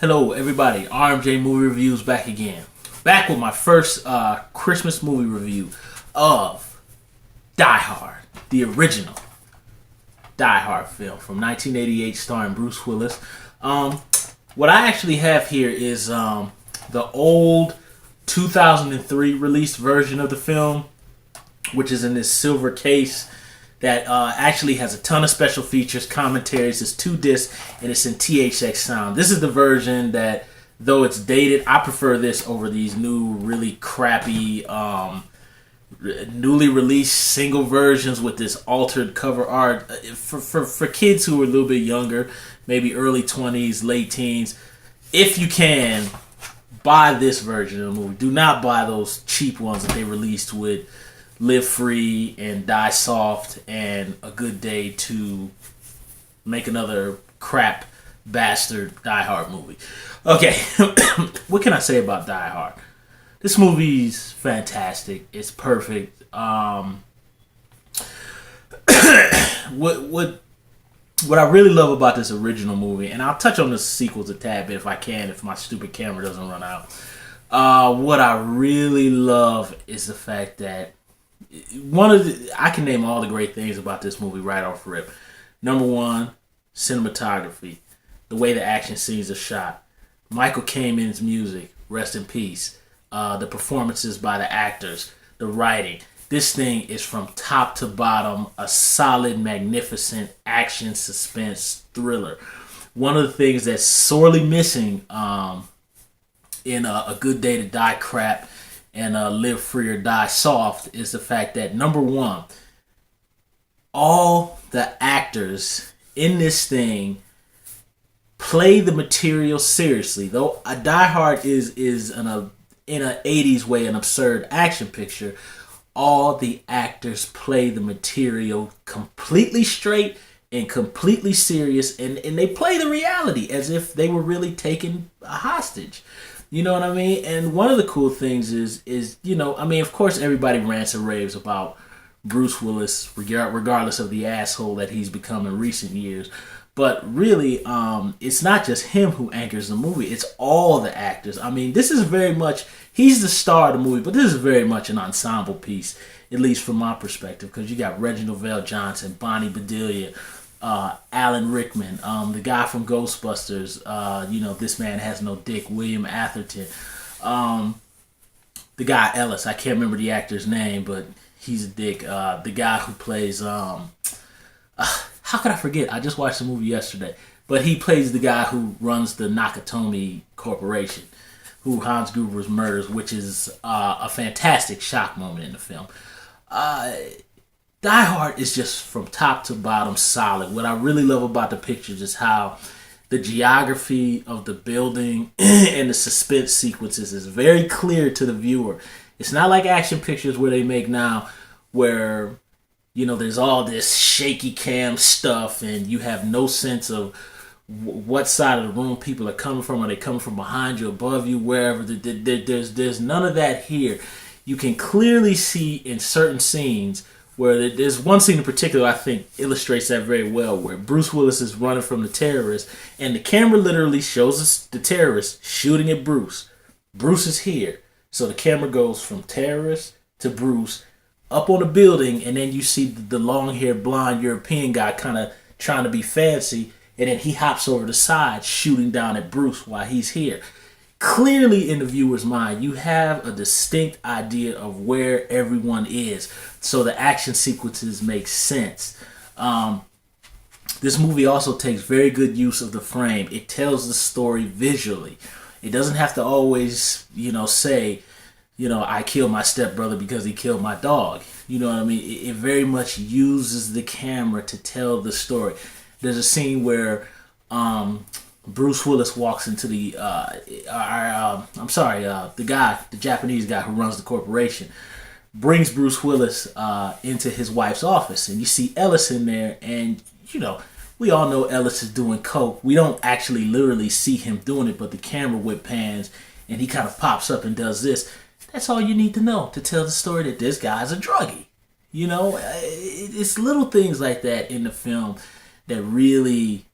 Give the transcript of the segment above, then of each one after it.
Hello, everybody. RMJ Movie Reviews back again. Back with my first Christmas movie review of Die Hard, the original Die Hard film from 1988, starring Bruce Willis. What I actually have here is the old 2003 released version of the film, which is in this silver case that actually has a ton of special features, commentaries. It's 2 discs, and it's in THX sound. This is the version that, though it's dated, I prefer this over these new, really crappy, newly released single versions with this altered cover art. For kids who are a little bit younger, maybe early 20s, late teens, if you can, buy this version of the movie. Do not buy those cheap ones that they released with Live Free and Die Soft and A Good Day to make another crap bastard Die Hard movie. Okay, what can I say about Die Hard? This movie's fantastic. It's perfect. What I really love about this original movie, and I'll touch on the sequels a tad bit if I can, if my stupid camera doesn't run out. What I really love is the fact that I can name all the great things about this movie right off rip. Number one, cinematography, the way the action scenes are shot, Michael Kamen's music, rest in peace, the performances by the actors, the writing. This thing is from top to bottom a solid, magnificent action suspense thriller. One of the things that's sorely missing in A Good Day to Die crap and Live Free or Die Soft is the fact that, number one, all the actors in this thing play the material seriously. Though a Die Hard is in an 80s way an absurd action picture, all the actors play the material completely straight and completely serious, and they play the reality as if they were really taken hostage. You know what I mean? And one of the cool things is of course everybody rants and raves about Bruce Willis, regardless of the asshole that he's become in recent years. But really, it's not just him who anchors the movie. It's all the actors. I mean, this is very much, he's the star of the movie, but this is very much an ensemble piece, at least from my perspective, because you got Reginald Vell-Johnson, Bonnie Bedelia, Alan Rickman, the guy from Ghostbusters, This Man Has No Dick, William Atherton, the guy Ellis, I can't remember the actor's name, but he's a dick, the guy who plays, how could I forget? I just watched the movie yesterday, but he plays the guy who runs the Nakatomi Corporation, who Hans Gruber murders, which is a fantastic shock moment in the film. Die Hard is just from top to bottom solid. What I really love about the pictures is how the geography of the building and the suspense sequences is very clear to the viewer. It's not like action pictures where they make now where, there's all this shaky cam stuff and you have no sense of what side of the room people are coming from. Are they coming from behind you, above you, wherever? There's none of that here. You can clearly see in certain scenes where there's one scene in particular I think illustrates that very well, where Bruce Willis is running from the terrorists and the camera literally shows us the terrorists shooting at Bruce. Bruce is here. So the camera goes from terrorist to Bruce up on the building, and then you see the long-haired blonde European guy kind of trying to be fancy, and then he hops over the side shooting down at Bruce while he's here. Clearly in the viewer's mind, you have a distinct idea of where everyone is, so the action sequences make sense. This movie also takes very good use of the frame. It tells the story visually. It doesn't have to always, say, I killed my stepbrother because he killed my dog. You know what I mean? It very much uses the camera to tell the story. There's a scene where Bruce Willis walks into the Japanese guy who runs the corporation, brings Bruce Willis into his wife's office, and you see Ellis in there, and we all know Ellis is doing coke. We don't actually literally see him doing it, but the camera whip pans, and he kind of pops up and does this. That's all you need to know to tell the story that this guy's a druggie. It's little things like that in the film that really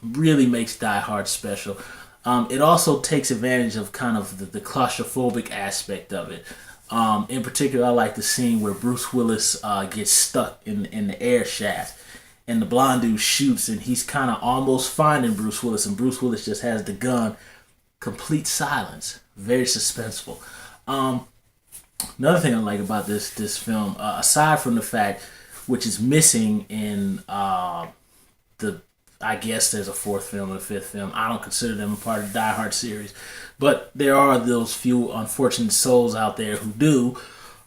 makes Die Hard special. It also takes advantage of kind of the claustrophobic aspect of it. In particular, I like the scene where Bruce Willis gets stuck in the air shaft, and the blonde dude shoots, and he's kind of almost finding Bruce Willis, and Bruce Willis just has the gun. Complete silence, very suspenseful. Another thing I like about this film, aside from the fact, which is missing in the, I guess there's a fourth film and a fifth film. I don't consider them a part of the Die Hard series, but there are those few unfortunate souls out there who do.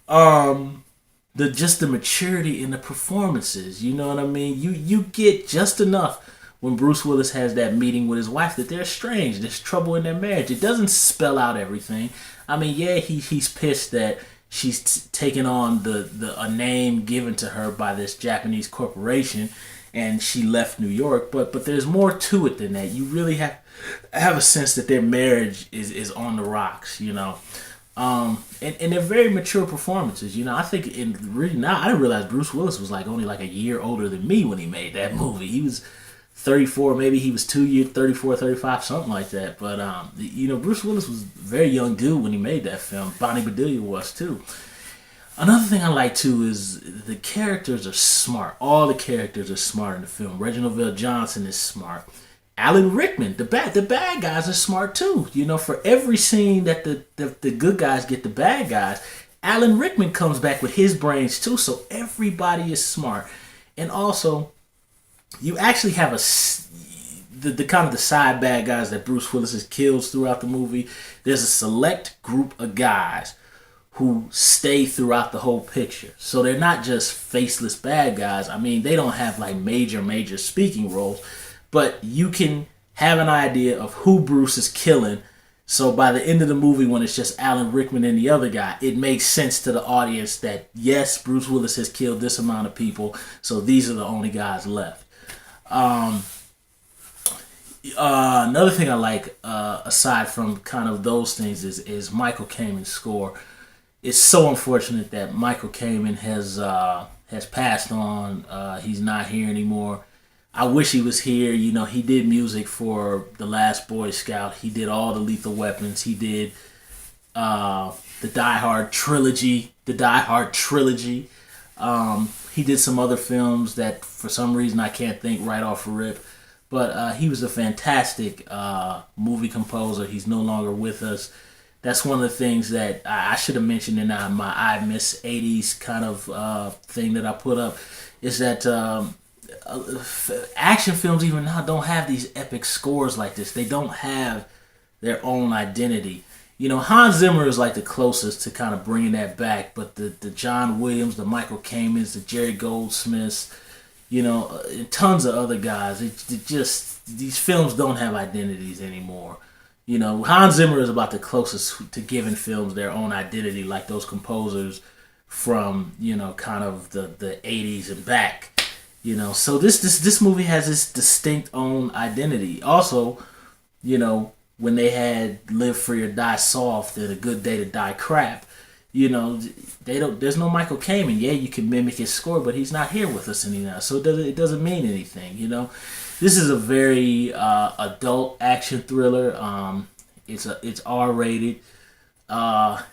The maturity in the performances, you know what I mean? You get just enough when Bruce Willis has that meeting with his wife that they're estranged. There's trouble in their marriage. It doesn't spell out everything. I mean, yeah, he's pissed that she's taken on a name given to her by this Japanese corporation, and she left New York. But there's more to it than that. You really have a sense that their marriage is on the rocks, you know. And they're very mature performances, you know. I think I didn't realize Bruce Willis was only a year older than me when he made that movie. He was 34, maybe he was 2 years, 34, 35, something like that. But, you know, Bruce Willis was a very young dude when he made that film. Bonnie Bedelia was, too. Another thing I like, too, is the characters are smart. All the characters are smart in the film. Reginald VelJohnson is smart. Alan Rickman, the bad guys are smart, too. You know, for every scene that the good guys get the bad guys, Alan Rickman comes back with his brains, too. So everybody is smart. And also, you actually have the kind of the side bad guys that Bruce Willis kills throughout the movie. There's a select group of guys who stay throughout the whole picture. So they're not just faceless bad guys. I mean, they don't have major speaking roles, but you can have an idea of who Bruce is killing. So by the end of the movie, when it's just Alan Rickman and the other guy, it makes sense to the audience that yes, Bruce Willis has killed this amount of people, so these are the only guys left. Another thing I like, aside from kind of those things, is Michael Kamen's score. It's so unfortunate that Michael Kamen has passed on. He's not here anymore. I wish he was here. You know, he did music for The Last Boy Scout. He did all the Lethal Weapons. He did the Die Hard trilogy. He did some other films that for some reason I can't think right off the rip. But he was a fantastic movie composer. He's no longer with us. That's one of the things that I should have mentioned in my I Miss 80s kind of thing that I put up, is that action films even now don't have these epic scores like this. They don't have their own identity. You know, Hans Zimmer is the closest to kind of bringing that back, but the John Williams, the Michael Kamens, the Jerry Goldsmiths, you know, and tons of other guys. It just, these films don't have identities anymore. You know, Hans Zimmer is about the closest to giving films their own identity, like those composers from, you know, kind of the 80s and back. You know, so this movie has its distinct own identity. Also, you know, when they had Live Free or Die Soft and A Good Day to Die Crap, you know, there's no Michael Kamen. Yeah, you can mimic his score, but he's not here with us anymore, so it doesn't mean anything, you know. This is a very adult action thriller. It's R-rated. The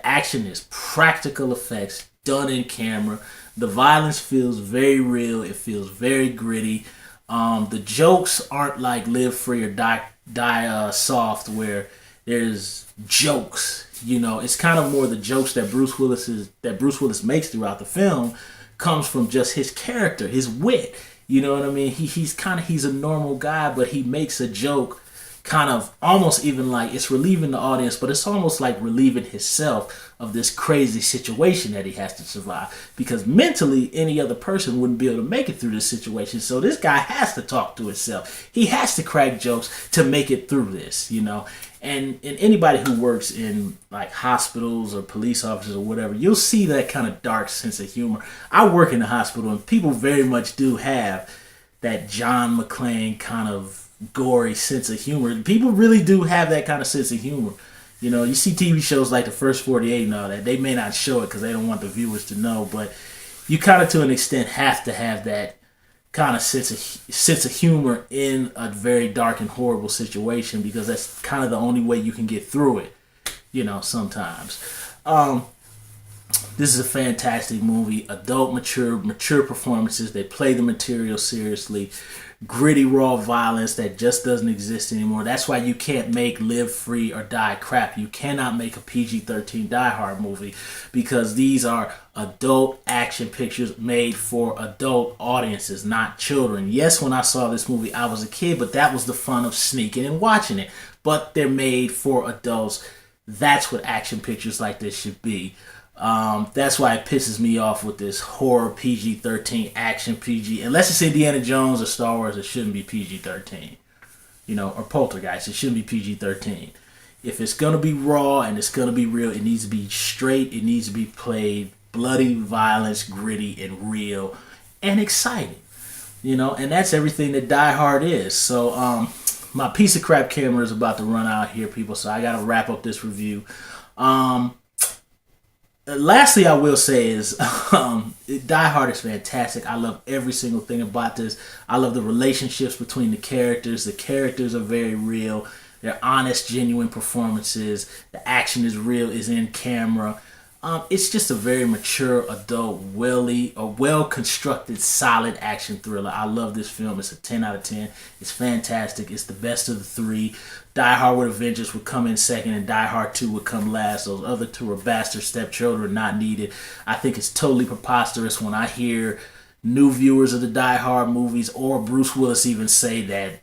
action is practical effects done in camera. The violence feels very real. It feels very gritty. The jokes aren't like Live Free or Die Soft, where there's jokes. You know, it's kind of more the jokes that Bruce Willis makes throughout the film comes from just his character, his wit. You know what I mean? He's a normal guy, but he makes a joke kind of almost even like it's relieving the audience, but it's almost like relieving himself of this crazy situation that he has to survive, because mentally any other person wouldn't be able to make it through this situation. So this guy has to talk to himself. He has to crack jokes to make it through this, you know. And anybody who works in like hospitals or police officers or whatever, you'll see that kind of dark sense of humor. I work in the hospital, and people very much do have that John McClane kind of gory sense of humor. People really do have that kind of sense of humor. You know, you see TV shows like The First 48 and all that. They may not show it because they don't want the viewers to know, but you kind of to an extent have to have that kind of sense of humor in a very dark and horrible situation, because that's kind of the only way you can get through it, sometimes. This is a fantastic movie. Adult, mature performances. They play the material seriously. Gritty, raw violence that just doesn't exist anymore. That's why you can't make Live Free or Die crap. You cannot make a PG-13 Die Hard movie, because these are adult action pictures made for adult audiences, not children. Yes, when I saw this movie, I was a kid, but that was the fun of sneaking and watching it. But they're made for adults. That's what action pictures like this should be. That's why it pisses me off with this horror PG-13 action PG. Unless it's Indiana Jones or Star Wars, it shouldn't be PG-13. Or Poltergeist, it shouldn't be PG-13. If it's going to be raw and it's going to be real, it needs to be straight. It needs to be played bloody, violence, gritty, and real, and exciting. And that's everything that Die Hard is. So, my piece of crap camera is about to run out here, people, so I got to wrap up this review. Lastly, I will say is Die Hard is fantastic. I love every single thing about this. I love the relationships between the characters. The characters are very real. They're honest, genuine performances. The action is real, is in camera. It's just a very mature, adult, well-constructed, solid action thriller. I love this film. It's a 10 out of 10. It's fantastic. It's the best of the three. Die Hard with a Vengeance would come in second, and Die Hard 2 would come last. Those other two are bastard stepchildren, not needed. I think it's totally preposterous when I hear new viewers of the Die Hard movies, or Bruce Willis even, say that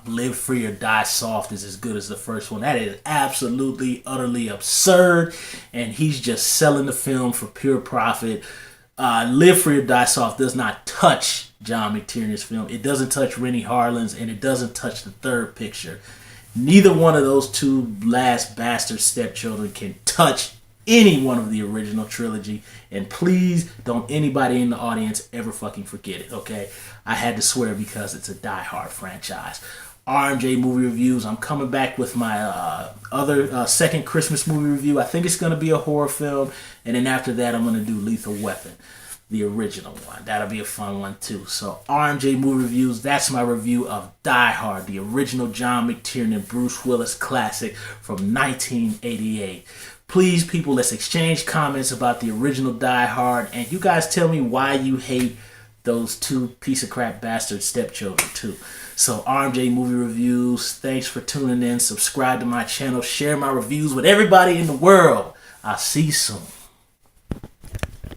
Live Free or Die Soft is as good as the first one. That is absolutely, utterly absurd, and he's just selling the film for pure profit. Live Free or Die Soft does not touch John McTiernan's film. It doesn't touch Rennie Harlin's, and it doesn't touch The Third Picture. Neither one of those two last bastard stepchildren can touch any one of the original trilogy, and please don't anybody in the audience ever fucking forget it, okay? I had to swear because it's a Die Hard franchise. RMJ Movie Reviews. I'm coming back with my other second Christmas movie review. I think it's going to be a horror film, and then after that I'm going to do Lethal Weapon, the original one. That'll be a fun one too. So RMJ Movie Reviews, that's my review of Die Hard, the original John McTiernan, Bruce Willis classic from 1988. Please, people, let's exchange comments about the original Die Hard, and you guys tell me why you hate those two piece of crap bastard stepchildren too. So RMJ Movie Reviews, thanks for tuning in. Subscribe to my channel, share my reviews with everybody in the world. I'll see you soon.